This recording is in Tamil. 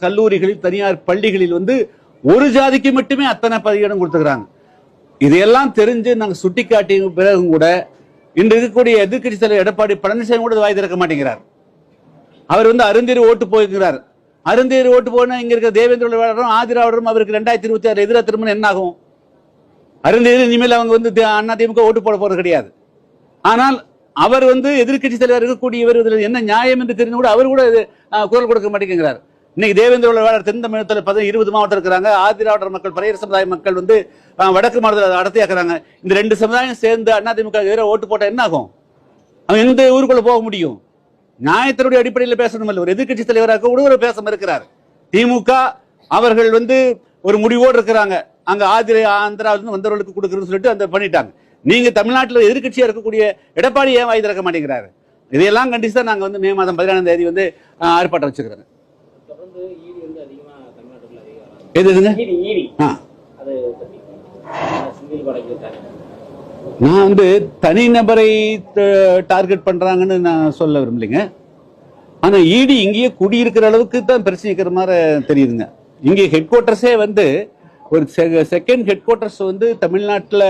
கல்லூரிகளில் தனியார் பள்ளிகளில் ஒரு ஜாதிக்கு மட்டுமே அத்தனை பதவியிடம் கொடுத்துக்கிறாங்க. இதையெல்லாம் தெரிஞ்சு நாங்க சுட்டிக்காட்டிய பிறகும் கூட இன்று இருக்கக்கூடிய எதிர்கட்சி தலைவர் எடப்பாடி பழனிசாமி கூட வாய் திறக்க மாட்டேங்கிறார். அவர் அருந்தேறி ஓட்டு போயிருக்கிறார். அருந்தேறி ஓட்டு போனா இங்க இருக்க தேவேந்திர வேளாளரும் ஆதிராவிடரும் அவருக்கு 2026 எதிராக திரும்ப என்ன ஆகும்? அருந்தேறி இனிமேல் அவங்க அதிமுக ஓட்டு போட போறது கிடையாது. ஆனால் அவர் எதிர்கட்சி தலைவர் இருக்கக்கூடியவர் என்ன நியாயம் என்று தெரிந்து கூட அவர் கூட குரல் கொடுக்க மாட்டேங்கிறார். இன்னைக்கு தேவேந்திர வேளாளர் தென் தமிழகத்தில் 20 மாவட்டம் இருக்கிறாங்க. ஆதிராவிடர் மக்கள், பரையர் சமுதாய மக்கள் வடக்கு மாவட்டத்தில் அடர்த்தியாக்குறாங்க. இந்த 2 சமுதாயம் சேர்ந்து அதிமுக எதிராக ஓட்டு போட்டா என்ன ஆகும்? அவங்க எந்த ஊருக்குள்ள போக முடியும்? நியாயத்தினுடைய அடிப்படையில் பேசணும். ஒரு எதிர்கட்சி தலைவராக கூட ஒரு பேச இருக்கிறார். திமுக அவர்கள் ஒரு முடிவோடு இருக்கிறாங்க. அங்க ஆந்திராவிலிருந்து வந்தவர்களுக்கு கொடுக்கணும்னு சொல்லிட்டு அந்த பண்ணிட்டாங்க. நீங்க தமிழ்நாட்டில் எதிர்கட்சியா இருக்கக்கூடிய எடப்பாடி ஏன் வாய் திறக்க மாட்டேங்கிறாரு? இதையெல்லாம் கண்டிச்சு தான் நாங்க மே மாதம் 14ஆம் தேதி ஆர்ப்பாட்டம் வச்சுக்கிறோம். நான் தனிநபரை டார்கெட் பண்றாங்கன்னு நான் சொல்ல விரும்பலைங்க. ஆனா இடி இங்கேயே குடியிருக்கிற அளவுக்கு தான் பிரச்சனை இருக்கிற மாதிரி தெரியுதுங்க. இங்கே ஹெட் குவார்டர்ஸே ஒரு செகண்ட் ஹெட் குவார்டர்ஸ் தமிழ்நாட்டில்